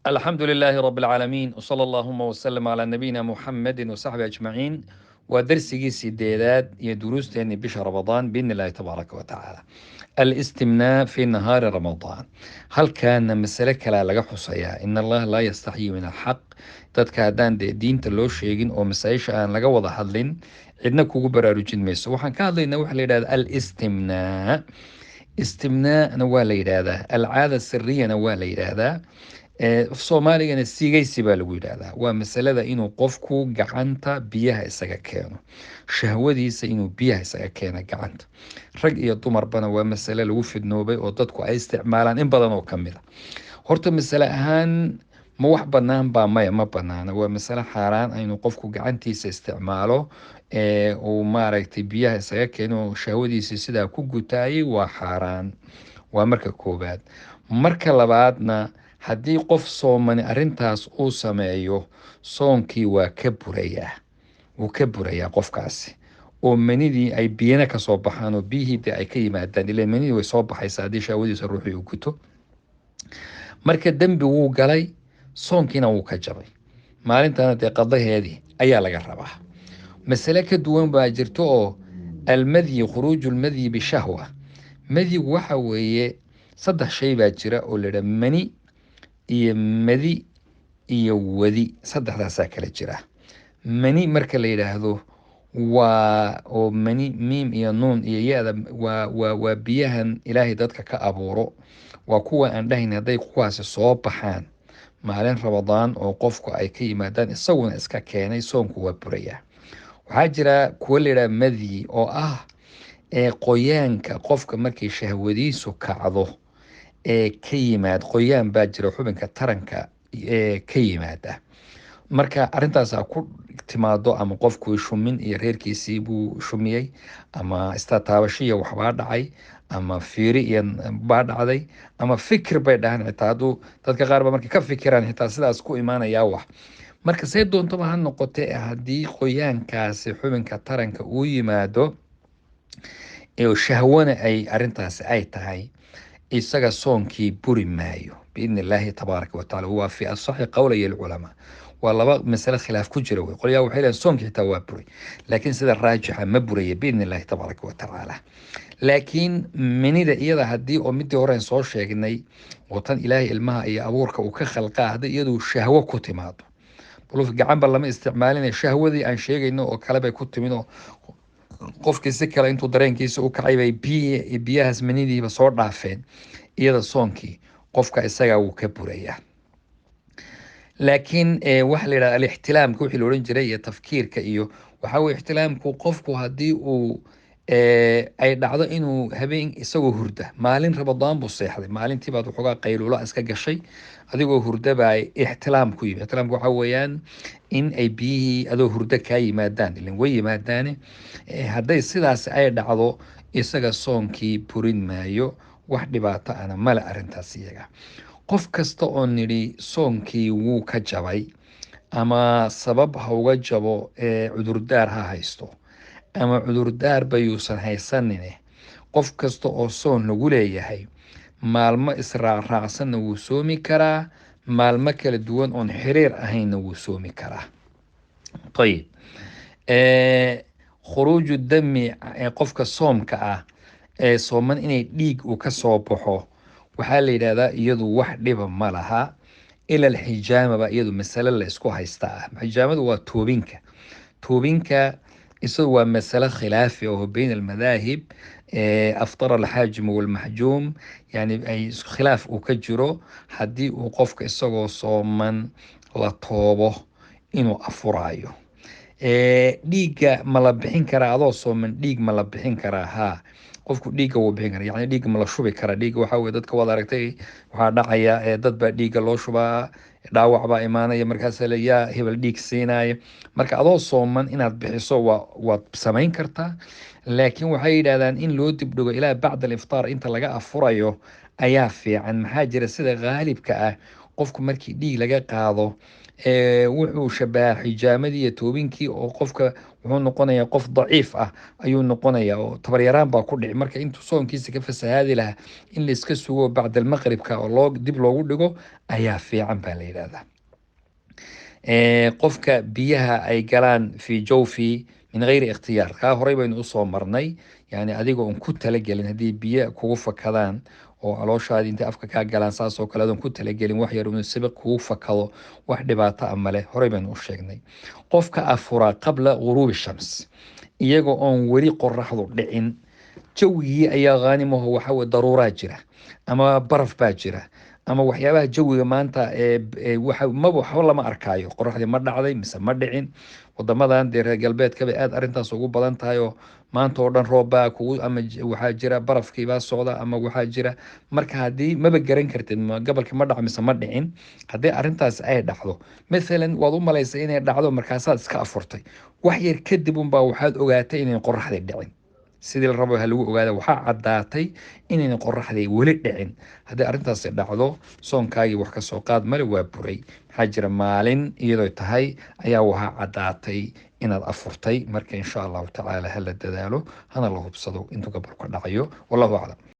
الحمد لله رب العالمين وصلى اللهم وسلم على نبينا محمد وصحبه أجمعين ودرسي سيدات يدروس تاني بشهر رمضان بإذن الله تبارك وتعالى. الاستمناء في نهار رمضان. هل كان مسألة لا لغا حصيا إن الله لا يستحي من الحق dadka haddaan dee diinta loo sheegin oo masaa-isha aan laga wada hadlin cidna kugu baraarujin mayso. Waxaan ka hadlaynaa waxa la yidhahda al istimnaana waa la yidhaahdaa, alcaada siriyana waa la yidhaahdaa. Soomaaligana sigaysi baa lagu yidhaahdaa. Waa masalada inuu qofku gacanta biyaha isaga keeno, shahwadiisa inuu biyaha isaga keeno gacanta. Rag iyo dumarbana waa masale lagu fidnoobay oo dadku ay isticmaalaan in badan oo ka mid a. Horta masale ahaan ma wax bannaan baa? Maya, ma bannaana. Waa masale xaaraan inuu qofku gacantiisa isticmaalo uu maaragtay biyaha isaga keeno shahwadiisa sidaa ku gutaayay, waa xaaraan. Waa marka koowaad. Marka labaadna haddii qof soomani arrintaas uu sameeyo, soonkii waa ka burayaa, wuu ka burayaa qofkaasi. oo manidii ay biyana ka soo baxaan oo biyihii dee ay ka yimaadaan, ileen manidii way soo baxaysaa haddii shahwadiisa ruuxii uu guto. Marka dembi wuu galay, soonkiina wuu ka jabay. Maalintana dee qadaheedii ayaa laga rabaa. Masale ka duwan baa jirto oo almadyi, khuruuju lmadyi bishahwa. Madyigu waxa weeye 3 shay baa jira oo la yidhaha mani iyo madi iyo wadi. 3daasaa kala jira. Mani marka la yidhaahdo waa oo mani, miim iyo nuun iyo ya-da waa biyahan ilaahay dadka ka abuuro. Waa kuwa aan dhahayn hadday kuwaasi soo baxaan maalin ramadaan oo qofku ay ka yimaadaan isaguna iska keenay, soonku waa burayaa. Waxaa jira kuwa la yidhaha madyi oo ah qoyaanka qofka markay shahwadiisu kacdo ka yimaad. Qoyaan baa jira xubinka taranka ka yimaada. Marka arrintaasaa ku timaado, ama qofku shumin iyo reerkiisii buu shumiyey, ama istataabashiya waxbaa dhacay, ama fiiri iyo baa dhacday, ama fikir bay dhahaan. Xitaa hadduu dadka qaar ba markay ka fikiraan xitaa sidaas ku imaanayaa wax. Marka see doontaba ha noqotee, haddii qoyaankaasi xubinka taranka uu yimaado shahwana ay arrintaasi ay tahay, isaga soonkii buri maayo biidni illaahi tabaaraka watacaala. waa fi asaxi qowlaya alculamaa. waa laba masale khilaaf ku jira wey. qolyaa waxay leeyihin soonkii xitaa waa buray, laakiin sida raajixa ma buraya biidni illaahi tabaaraka watacaala. laakiin minida iyada haddii oo midii hore soo sheegnay oo tan ilaahay ilmaha iyo abuurka uu ka khalqaa, haddii iyadu shahwo ku timaado, gacanba lama isticmaalin, shahwadii aan sheegayno oo kale bay ku timid oo qofkii si kale intuu dareenkiisa u kacay bay biyahaas manidiiba soo dhaafeen, iyada soonkii qofka isagaa wuu ka burayaa. laakiin waxa la yidhahda alixtilaamka wixii la odhan jiray iyo tafkiirka iyo waxaa weye ixtilaamku qofku haddii uu ay dhacdo inuu habeen isagoo hurda, maalin ramadaan buu seexday, maalintii baad waxoogaa qayluula iska gashay, adigoo hurda baa ixtilaam ku yimi. ixtilaamku waxaa weeyaan in ay biyihii adoo hurda kaa yimaadaan, ilan way yimaadaane. hadday sidaas ay dhacdo, isaga soonkii burin maayo, wax dhibaato ana male arrintaas iyaga. qof kasta oo nidhi soonkii wuu ka jabay, ama sabab ha uga jabo cudurdaar ha haysto, ama cudurdaar bayuusan haysanine, qof kasta oo soon lagu leeyahay maalmo israacraacsanna wuu soomi karaa, maalmo kala duwan oon xiriir ahaynna wuu soomi karaa. ayib, khuruuju dami qofka soomka ah ee sooman inay dhiig uu ka soo baxo, waxaa la yidhahdaa iyadu wax dhiba ma laha. ila alxijaama ba iyadu masale la isku haysta ah. xijaamadu waa toobinka isagu waa masale khilaafi oo bayna almadaahib. aftara alxaajimu walmaxjuum, yani ay khilaaf uu ka jiro haddii uu qofka isagoo sooman la toobo inuu afuraayo. dhiigga ma la bixin karaa adoo sooman? dhiig ma la bixin karaa? haa, qofku dhiigga wuu bixin karaa. yani dhiigga ma la shubi karaa? dhiigga waxaa weye dadka waad aragtay waxaa dhacaya dad baa dhiigga loo shubaa, dhaawac baa imaanaya, markaas yaa hebel dhiig siinaya. marka adoo sooman inaad bixiso waad samayn kartaa, laakiin waxay yidhahdaan in loo dibdhigo ilaa bacda aliftaar inta laga afurayo ayaa fiican. maxaa jira sida qaalibka ah qofku markii dhiig laga qaado wuxuu shabaha xijaamadii iyo toobinkii oo qofka wuxuu noqonayaa qof daciif ah ayuu noqonayaa oo tabaryaraan baa ku dhici marka intuu soonkiisa ka fasahaadi lahaa in la iska sugo bacda almaqribka oo dib loogu dhigo ayaa fiican baa la yidhahdaa qofka biyaha ay galaan fi jawfi min gayri ikhtiyaar kaa horey baynu usoo marnay yani adigoo on ku talagelin haddii biyo kugu fakadaan oo calooshaadi intay afka kaa galaan saas oo kale adoon ku talagelin wax yar inuu sibiq kugu fakado wax dhibaato ah male horey baynu u sheegnay qofka afura qabla ghuruubi shams iyagoo oon weli qoraxdu dhicin jawigii ayaa haanimaho waxa daruuraa jira ama baraf baa jira ama waxyaabaha jawiga maanta waxba lama arkaayo qoraxdii ma dhacday mise ma dhicin wadamadan dee reer galbeedkaba aad arrintaas ugu badan tahay oo maanta oo dhan roobbaa kugu ama waxaa jira barafkiibaa socda ama waxaa jira marka haddii maba garan kartid gobolka ma dhaco mise ma dhicin haddii arrintaas ay dhacdo mathalan waad u malaysay inay dhacdo markaasaad iska afurtay wax yar kadib unbaa waxaad ogaatay inay qoraxdii dhicin sidii la rabo ha lagu ogaada waxaa caddaatay inayna qoraxday weli dhicin haddii arrintaasi dhacdo soonkaagii wax kasoo qaad male waa buray maxaa jira maalin iyadoo tahay ayaa waxaa caddaatay inaad afurtay marka insha allahu tacaala hala dadaalo hana la hubsado intuu gabalku dhacayo wallahu aclam